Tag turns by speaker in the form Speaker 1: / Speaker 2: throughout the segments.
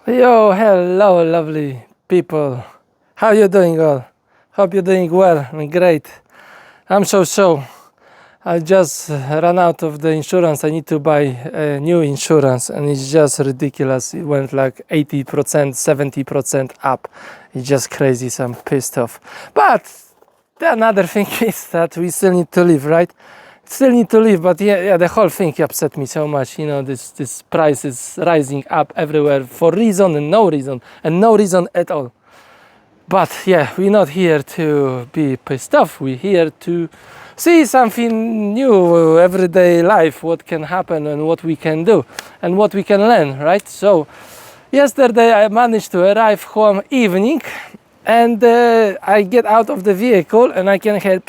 Speaker 1: Yo, hello, lovely people. How you doing all? Hope you're doing well and great. I'm so. I just ran out of the insurance. I need to buy a new insurance, and it's just ridiculous. It went like 80%, 70% up. It's just crazy. So I'm pissed off. But the another thing is that we still need to live, right? Still need to live, but yeah, the whole thing upset me so much. You know, this price is rising up everywhere for reason and no reason at all. But yeah, we're not here to be pissed off. We're here to see something new, everyday life, what can happen and what we can do and what we can learn, right? So yesterday I managed to arrive home evening, and I get out of the vehicle and I can hear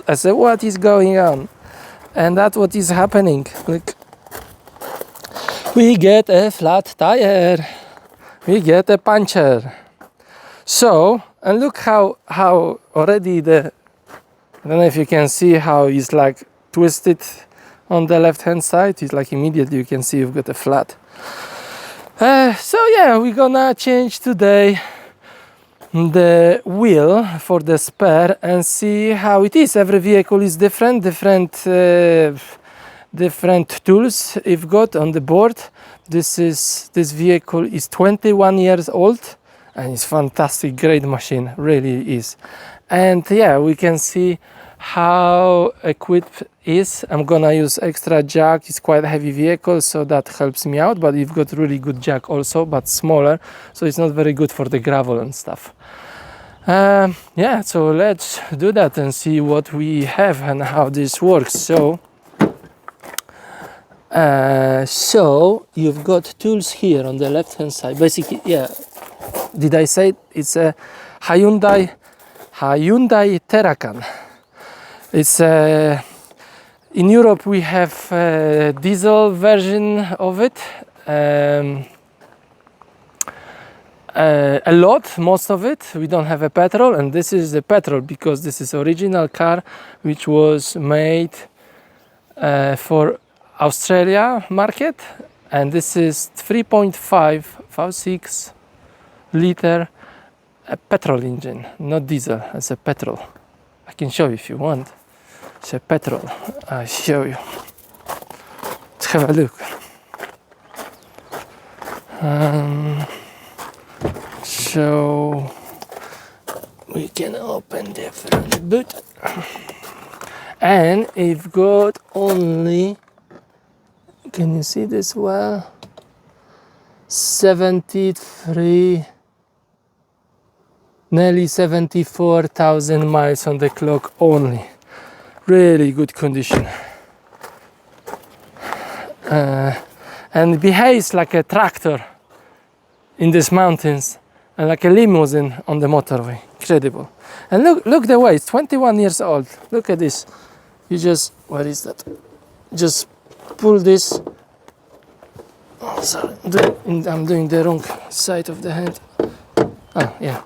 Speaker 1: I said, what is going on? And that's what is happening. Look, we get a flat tire. We get a puncture. So, and look how already I don't know if you can see how it's like twisted on the left hand side. It's like immediately you can see you've got a flat. So yeah, we're gonna change today the wheel for the spare and see how it is. Every vehicle is different tools you've got on the board. This vehicle is 21 years old and it's fantastic, great machine, really is. And yeah, we can see how equipped is. I'm gonna use extra jack. It's quite a heavy vehicle, so that helps me out, but you've got really good jack also, but smaller, so it's not very good for the gravel and stuff. Yeah, so let's do that and see what we have and how this works. So you've got tools here on the left hand side. Basically, yeah, did I say it? It's a Hyundai Teracan. It's in Europe we have a diesel version of it. A lot, most of it. We don't have a petrol, and this is the petrol because this is original car which was made for Australia market, and this is 3.5 V6 liter petrol engine, not diesel. It's a petrol. I can show you if you want. It's a petrol. I'll show you. Let's have a look. So we can open the front boot, and it's got only, can you see this well, 73, nearly 74,000 miles on the clock only. Really good condition. And behaves like a tractor in these mountains and like a limousine on the motorway. Incredible. And look the way, it's 21 years old. Look at this. You just, what is that? Just pull this. Oh, sorry, I'm doing the wrong side of the hand. Oh, yeah.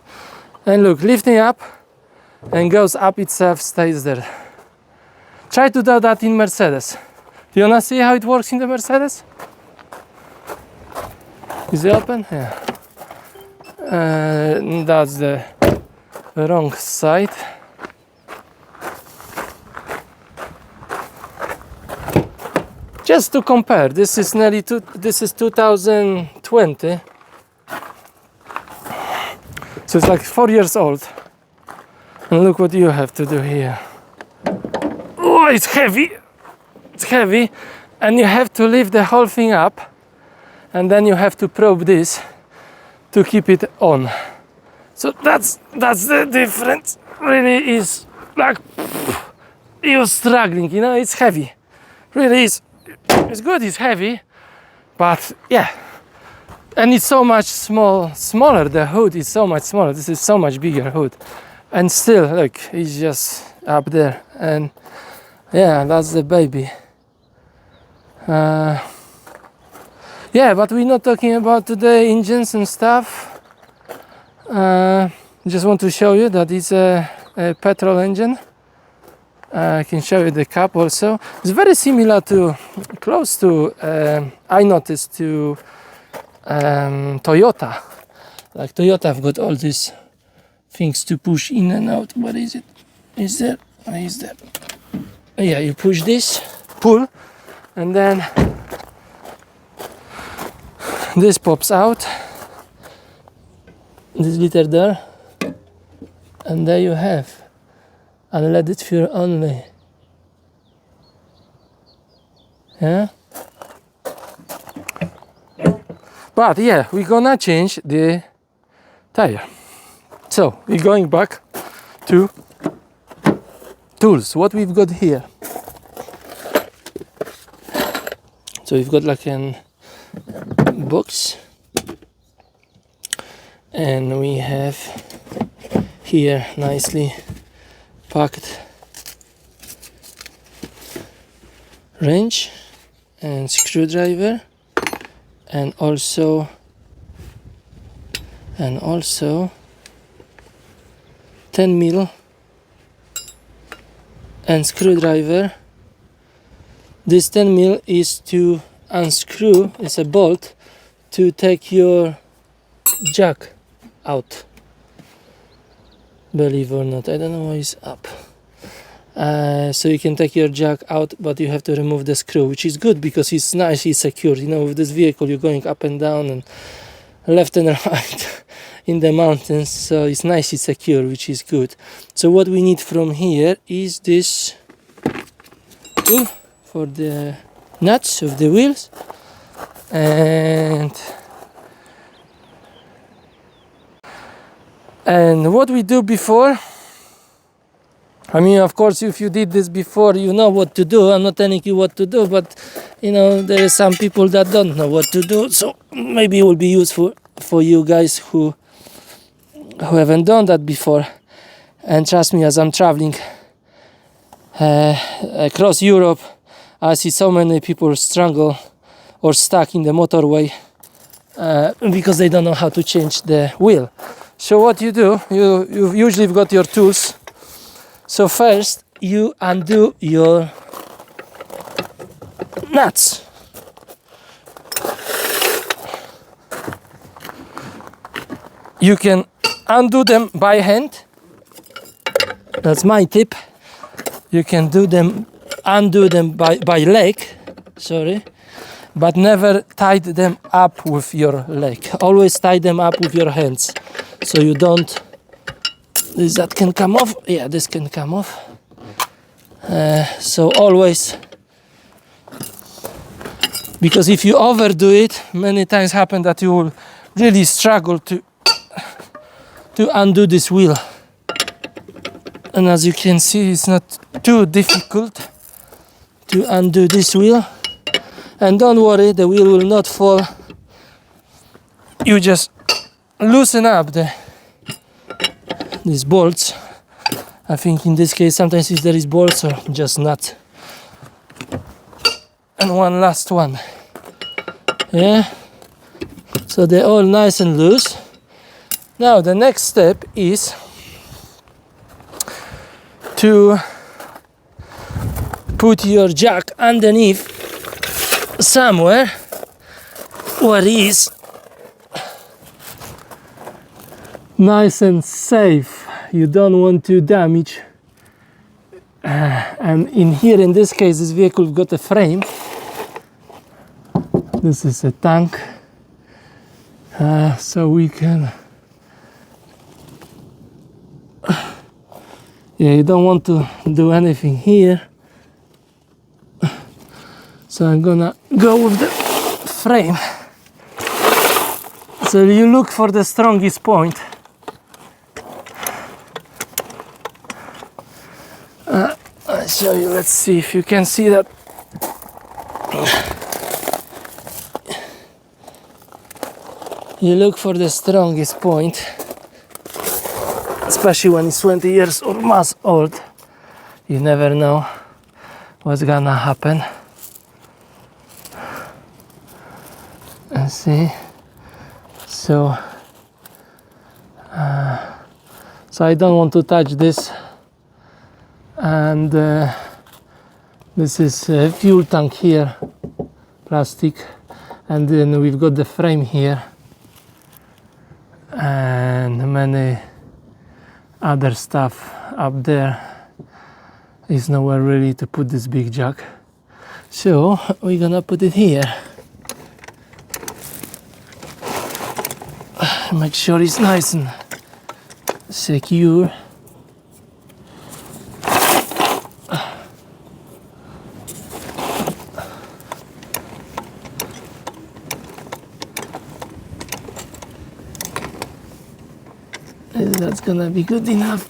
Speaker 1: And look, lifting up and goes up itself, stays there. Try to do that in Mercedes. Do you wanna see how it works in the Mercedes? Is it open? Yeah. That's the wrong side. Just to compare, this is 2020. So it's like 4 years old. And look what you have to do here. Oh, it's heavy. It's heavy. And you have to lift the whole thing up. And then you have to probe this to keep it on. So that's the difference. Really is like you're struggling, you know, it's heavy. Really is. It's good, it's heavy, but yeah. And it's so much smaller. The hood is so much smaller. This is so much bigger hood. And still, look, it's just up there. And yeah, that's the baby. Yeah, but we're not talking about today engines and stuff. Just want to show you that it's a petrol engine. I can show you the cap also. It's very similar to, close to, I noticed, to Toyota. Like Toyota, I've got all these things to push in and out. What is it? Is there? Is there? Yeah, you push this, pull, and then this pops out. This little door, and there you have unleaded fuel only. Yeah. But yeah, we're gonna change the tire. So we're going back to tools. What we've got here. So we've got like a box, and we have here nicely packed wrench and screwdriver, and also 10mm and screwdriver. This 10mm is to unscrew, it's a bolt to take your jack out. Believe or not, I don't know why it's up. So you can take your jack out, but you have to remove the screw, which is good because it's nicely secured. You know, with this vehicle you're going up and down and left and right in the mountains, so it's nicely secure, which is good. So what we need from here is this tool for the nuts of the wheels, and what we do before, I mean, of course, if you did this before, you know what to do. I'm not telling you what to do, but you know, there are some people that don't know what to do, so maybe it will be useful for you guys who haven't done that before. And trust me, as I'm traveling across Europe, I see so many people struggle or stuck in the motorway because they don't know how to change the wheel. So what you do, you've usually got your tools. So first you undo your nuts. You can undo them by hand. That's my tip. You can undo them by leg, sorry, but never tie them up with your leg. Always tie them up with your hands, so you don't. That can come off. Yeah, this can come off. So always, because if you overdo it, many times happen that you will really struggle to undo this wheel. And as you can see, it's not too difficult to undo this wheel. And don't worry, the wheel will not fall. You just loosen up these bolts. I think in this case sometimes if there is bolts or just nuts. And one last one. Yeah. So they're all nice and loose. Now the next step is to put your jack underneath somewhere where it is nice and safe. You don't want to damage. And in here, in this case, this vehicle got a frame. This is a tank. So we can. Yeah, you don't want to do anything here. So I'm gonna go with the frame. So you look for the strongest point. I'll show you, let's see if you can see that. You look for the strongest point, especially when it's 20 years or more old. You never know what's gonna happen. And see, so I don't want to touch this. And this is a fuel tank here, plastic, And then we've got the frame here and many other stuff up there. Is nowhere really to put this big jack, so we're gonna put it here. Make sure it's nice and secure. That's gonna be good enough.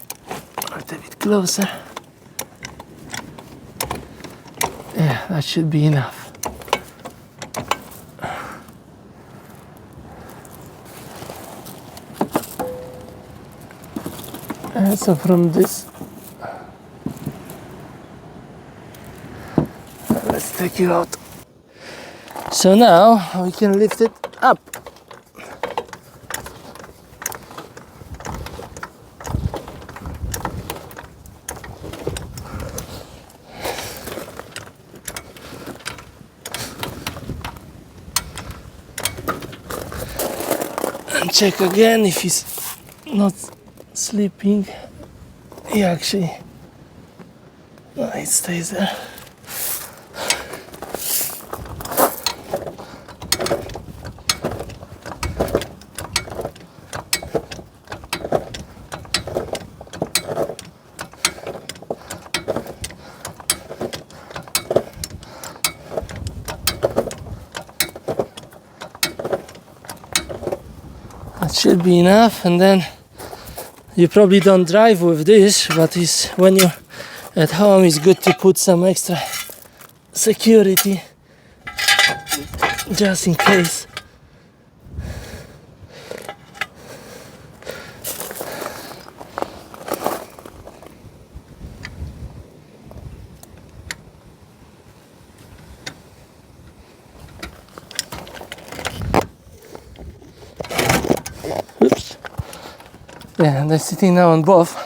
Speaker 1: A bit closer. Yeah, that should be enough. And so from this, let's take you out. So now we can lift it up. And check again if he's not sleeping. He actually, no, it stays there. That should be enough, and then you probably don't drive with this, but when you're at home it's good to put some extra security just in case. Oops. Yeah, they're sitting now on both.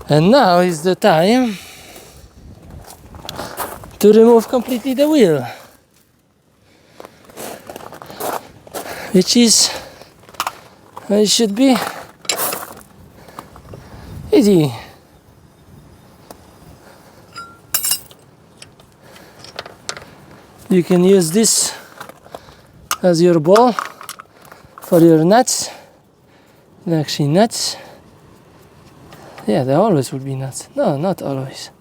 Speaker 1: And now is the time to remove completely the wheel, which is, it should be easy. You can use this as your ball for your nuts. They're actually nuts. Yeah, they always would be nuts. No, not always.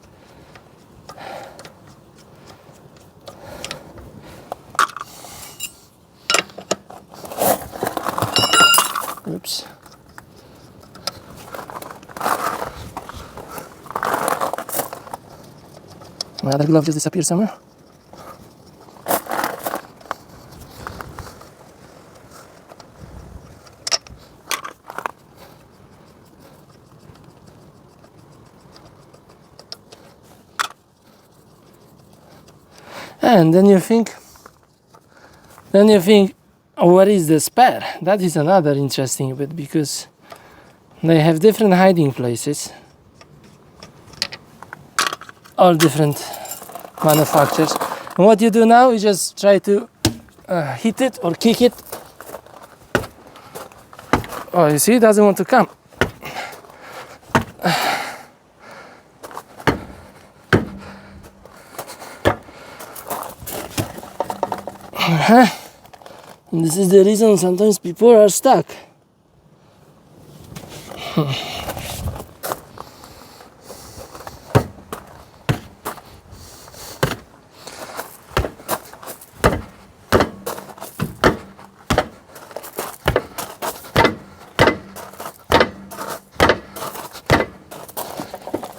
Speaker 1: Oops. My other glove just disappeared somewhere. And then you think, oh, what is the spare? That is another interesting bit, because they have different hiding places, all different manufacturers. And what you do now is just try to hit it or kick it. Oh, you see, it doesn't want to come. And this is the reason sometimes people are stuck.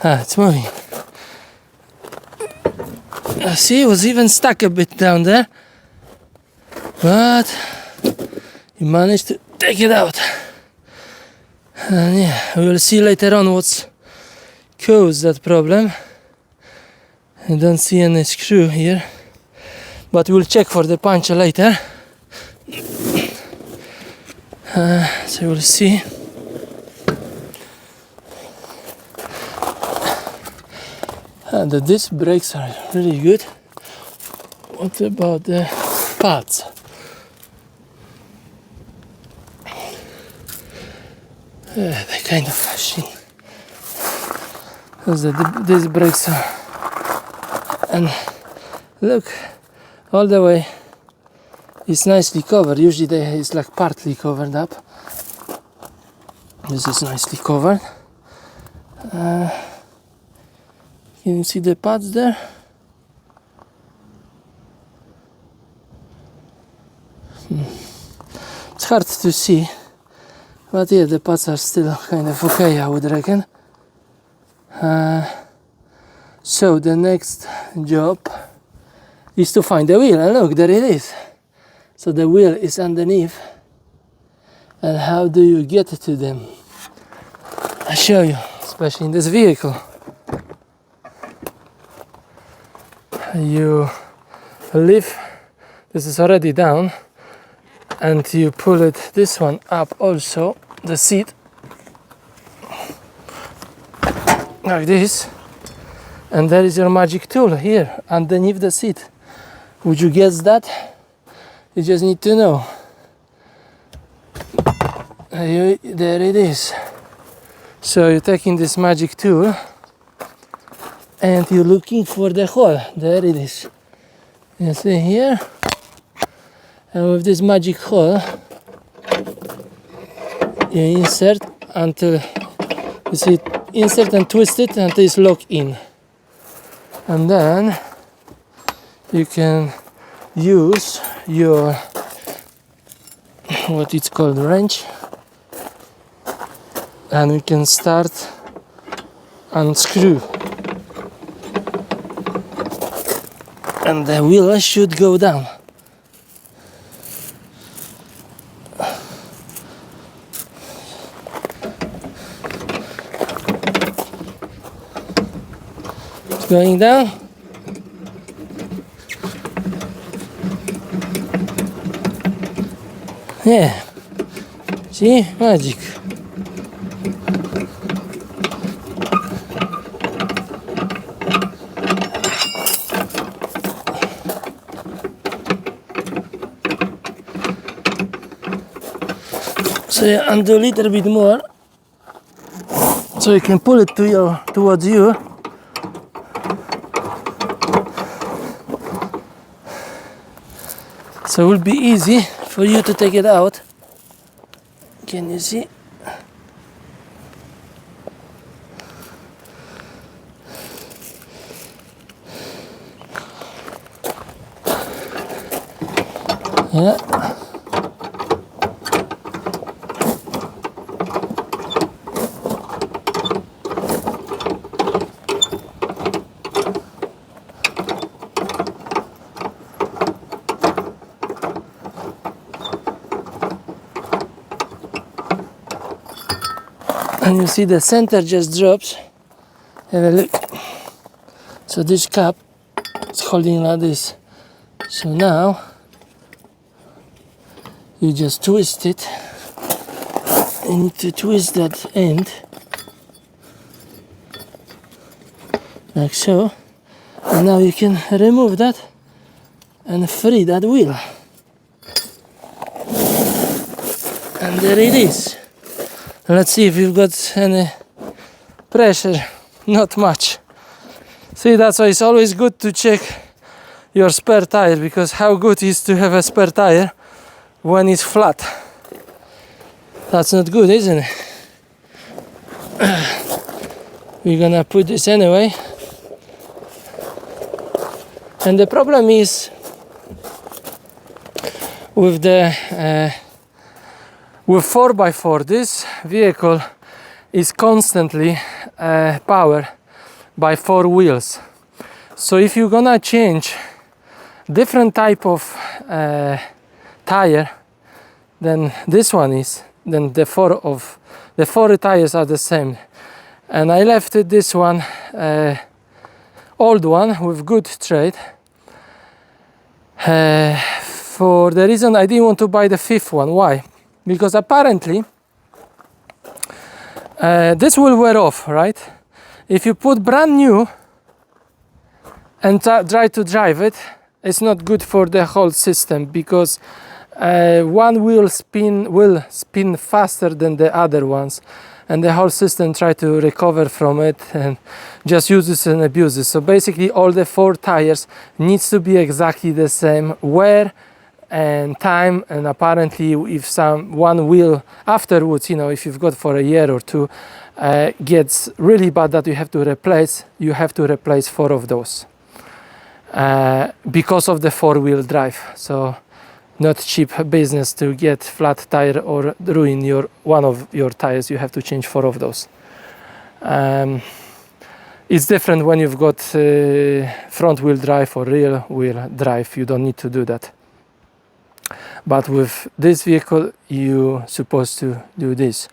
Speaker 1: It's moving. See, it was even stuck a bit down there. But you managed to take it out. And yeah, we will see later on what's caused that problem. I don't see any screw here, but we'll check for the puncture later. So we'll see. The disc brakes are really good. What about the pads. They're kind of machine. Because these brakes are, and look, all the way it's nicely covered. Usually it's like partly covered up. This is nicely covered. Can you see the pads there? It's hard to see, but yeah, the pads are still kind of okay, I would reckon. So the next job is to find the wheel, and look, there it is. So the wheel is underneath, and how do you get to them? I'll show you, especially in this vehicle. You lift, this is already down, and you pull this one up also, the seat, like this, and there is your magic tool here underneath the seat. Would you guess that? You just need to know. There it is. So you're taking this magic tool and you're looking for the hole. There it is. You see here? And with this magic hole, you insert until, you see, insert and twist it until it's locked in. And then you can use your, what it's called, wrench, and we can start unscrew, and the wheel should go down. It's going down. Yeah, see, magic. So you undo a little bit more, so you can pull it towards you. So it will be easy for you to take it out. Can you see? Yeah. And you see the center just drops. Have a look. So this cap is holding like this. So now you just twist it. You need to twist that end like so. And now you can remove that and free that wheel. And there it is. Let's see if you've got any pressure. Not much. See, that's why it's always good to check your spare tire, because how good it is to have a spare tire when it's flat. That's not good, isn't it? We're gonna put this anyway. And the problem is with the with 4x4, this vehicle is constantly powered by 4 wheels. So if you're gonna change different type of tire than this one is, then the four tires are the same. And I left this one, old one with good tread, for the reason I didn't want to buy the 5th one. Why? Because apparently this will wear off, right? If you put brand new and try to drive it, it's not good for the whole system, because one will spin faster than the other ones, and the whole system try to recover from it and just uses and abuses. So basically all the 4 tires needs to be exactly the same wear and time, and apparently if one wheel afterwards, you know, if you've got for a year or 2, gets really bad that you have to replace 4 of those because of the 4-wheel drive. So not cheap business to get flat tire or ruin one of your tires. You have to change 4 of those. It's different when you've got front wheel drive or rear wheel drive. You don't need to do that. But with this vehicle you're supposed to do this.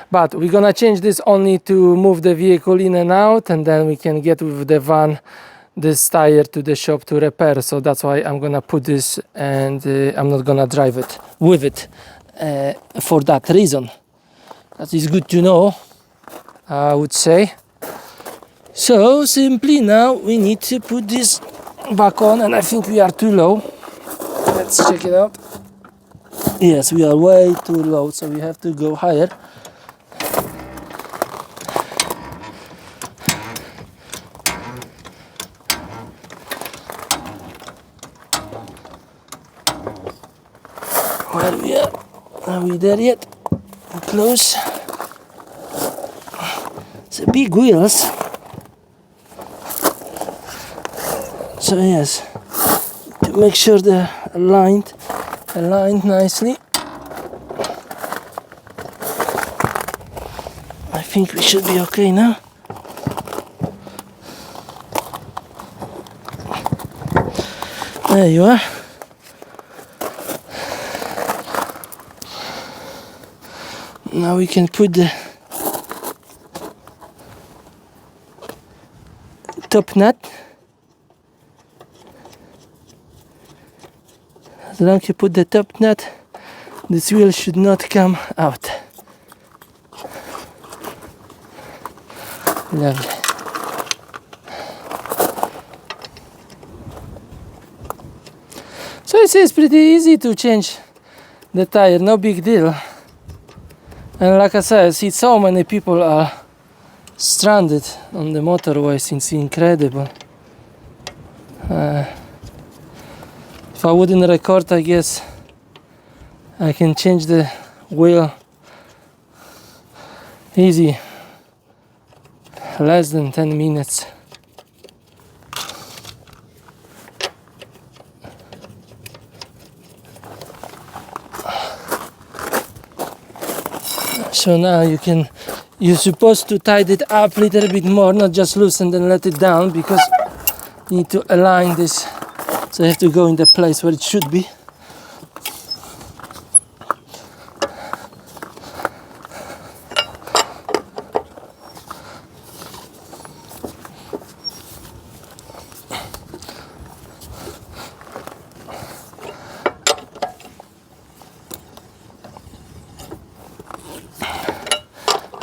Speaker 1: But we're gonna change this only to move the vehicle in and out, and then we can get with the van this tire to the shop to repair. So that's why I'm gonna put this, and I'm not gonna drive it with it for that reason. That is good to know, I would say. So simply now we need to put this back on, and I think we are too low. Let's check it out. Yes, we are way too low, so we have to go higher. Where we are? Are we there yet? Close. It's big wheels. So yes, to make sure they're aligned nicely. I think we should be okay now. There you are. Now we can put the top nut. As long as you put the top nut, this wheel should not come out. Lovely. So it's pretty easy to change the tire, no big deal. And like I said, I see so many people are stranded on the motorways. It's incredible. If I wouldn't record, I guess I can change the wheel easy, less than 10 minutes. So now you're supposed to tighten it up a little bit more, not just loosen and let it down, because you need to align this, so you have to go in the place where it should be.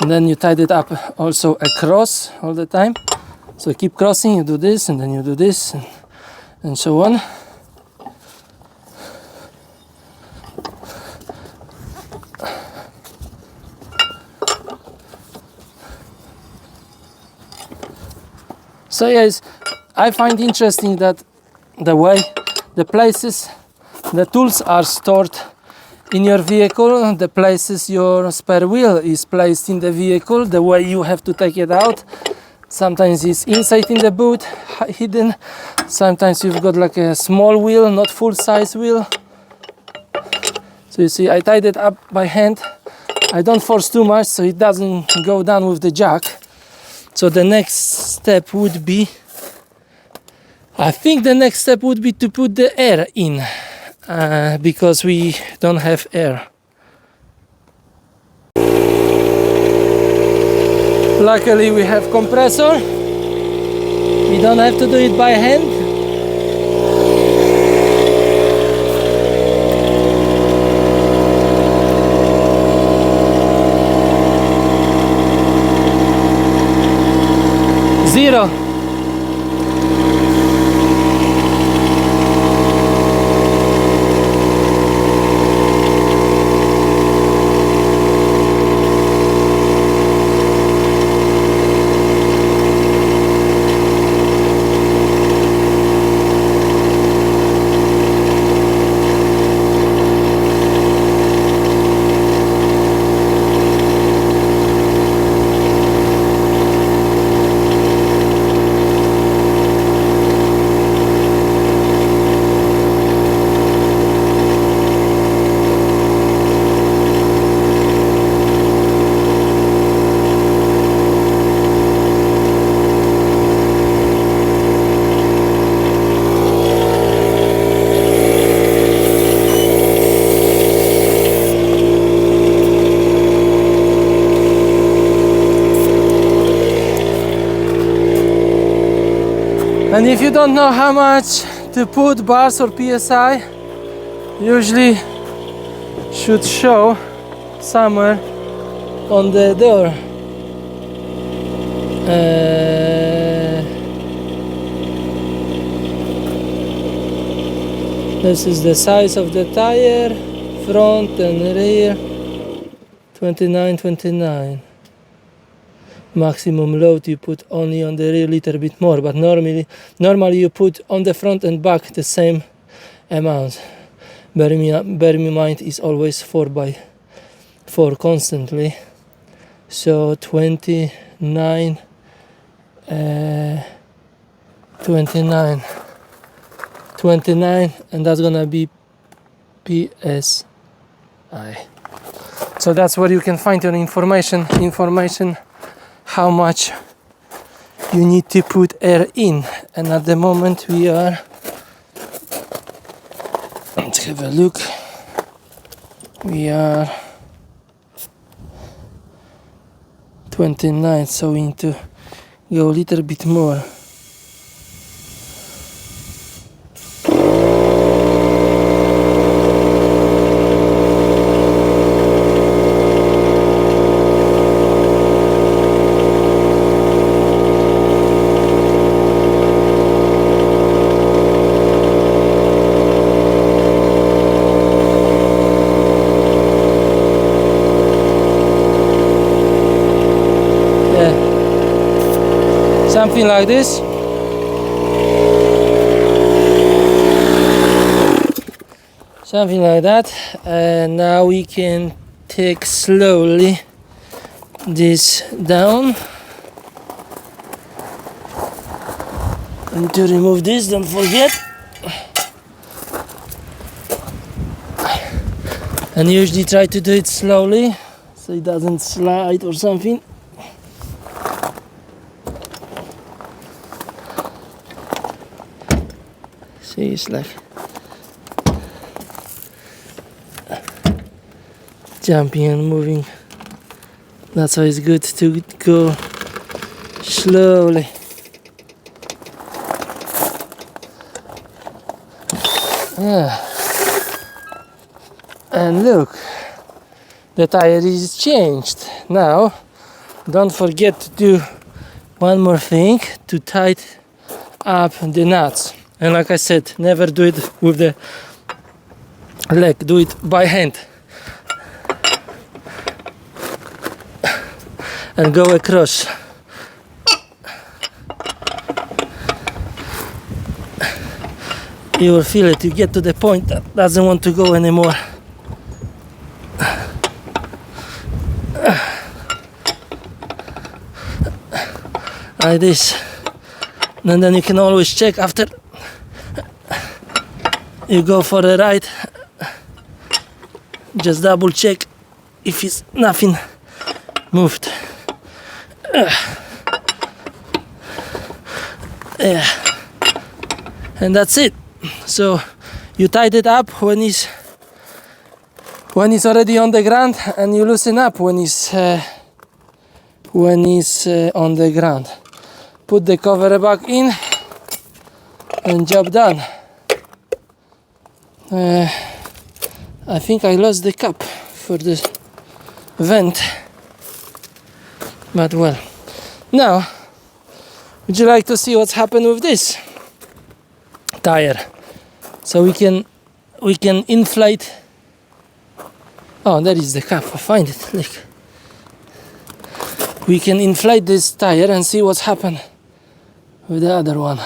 Speaker 1: And then you tied it up also across all the time. So keep crossing, you do this, and then you do this, and so on. So yes, I find interesting that the way the places, the tools are stored in your vehicle, the places your spare wheel is placed in the vehicle, the way you have to take it out. Sometimes it's inside in the boot, hidden. Sometimes you've got like a small wheel, not full size wheel. So you see, I tied it up by hand. I don't force too much so it doesn't go down with the jack. So the next step would be, I think the next step would be to put the air in. Because we don't have air. Luckily we have compressor. We don't have to do it by hand. Zero. And if you don't know how much to put bars or PSI, usually should show somewhere on the door. This is the size of the tire, front and rear. 29. Maximum load you put only on the rear a little bit more, but normally you put on the front and back the same amount. Bear in mind is always 4x4 constantly. So 29, and that's gonna be PSI. So that's where you can find your information how much you need to put air in. And at the moment we are, let's have a look, we are 29, so we need to go a little bit more. Something like this. Something like that. And now we can take slowly this down. And to remove this, don't forget. And usually try to do it slowly so it doesn't slide or something. See, it's like jumping and moving. That's why it's good to go slowly. Yeah. And look, the tire is changed. Now, don't forget to do one more thing, to tighten up the nuts. And like I said, never do it with the leg, do it by hand. And go across. You will feel it, you get to the point that doesn't want to go anymore. Like this. And then you can always check after you go for a ride, just double check if it's nothing moved. Yeah. And that's it. So you tied it up when it's already on the ground, and you loosen up when it's on the ground. Put the cover back in and job done. I think I lost the cap for the vent, but well. Now, would you like to see what's happened with this tire? So we can inflate. Oh, there is the cap. I find it. Look. We can inflate this tire and see what's happened with the other one.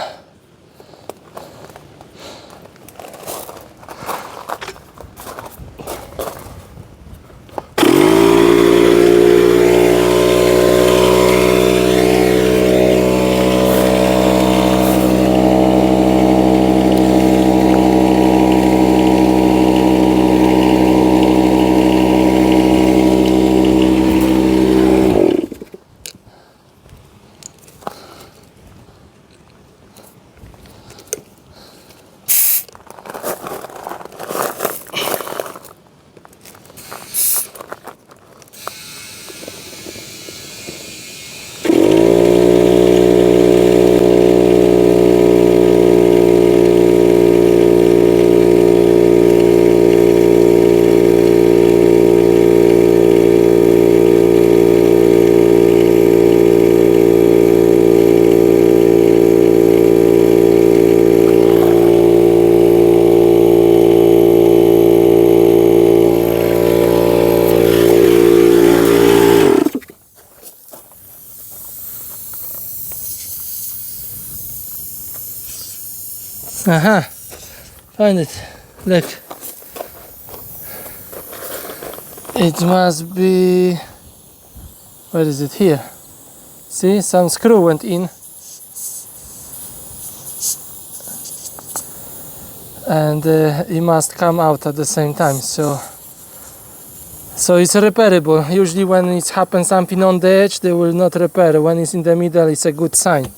Speaker 1: Aha, find it. Look. It must be, where is it? Here. See, some screw went in. And it must come out at the same time, so it's repairable. Usually when it happens something on the edge, they will not repair. When it's in the middle, it's a good sign.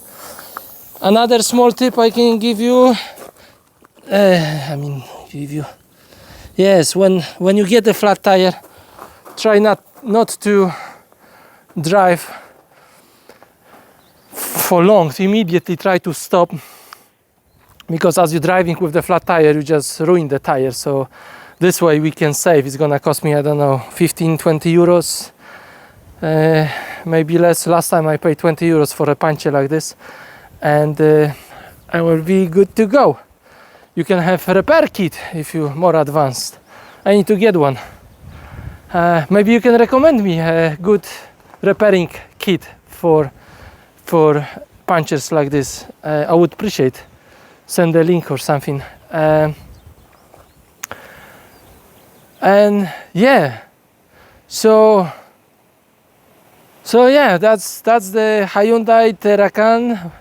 Speaker 1: Another small tip I can give you, yes, when you get the flat tire, try not to drive for long. Immediately try to stop, because as you're driving with the flat tire, you just ruin the tire. So this way we can save. It's gonna cost me, I don't know, 15-20 euros, maybe less. Last time I paid 20 euros for a puncture like this, and I will be good to go. You can have a repair kit if you're more advanced. I need to get one. Maybe you can recommend me a good repairing kit for punctures like this. I would appreciate. Send a link or something. And yeah, so yeah, that's the Hyundai Teracan.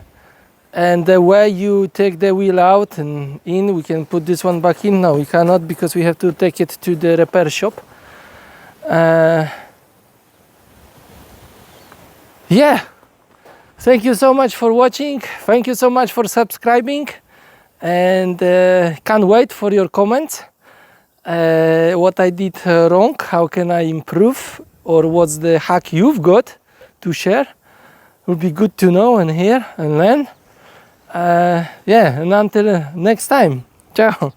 Speaker 1: And the way you take the wheel out and in, we can put this one back in. No, we cannot, because we have to take it to the repair shop. Yeah, thank you so much for watching. Thank you so much for subscribing, and can't wait for your comments. What I did wrong, how can I improve, or what's the hack you've got to share? Would be good to know and hear and learn. Yeah, and until next time, ciao.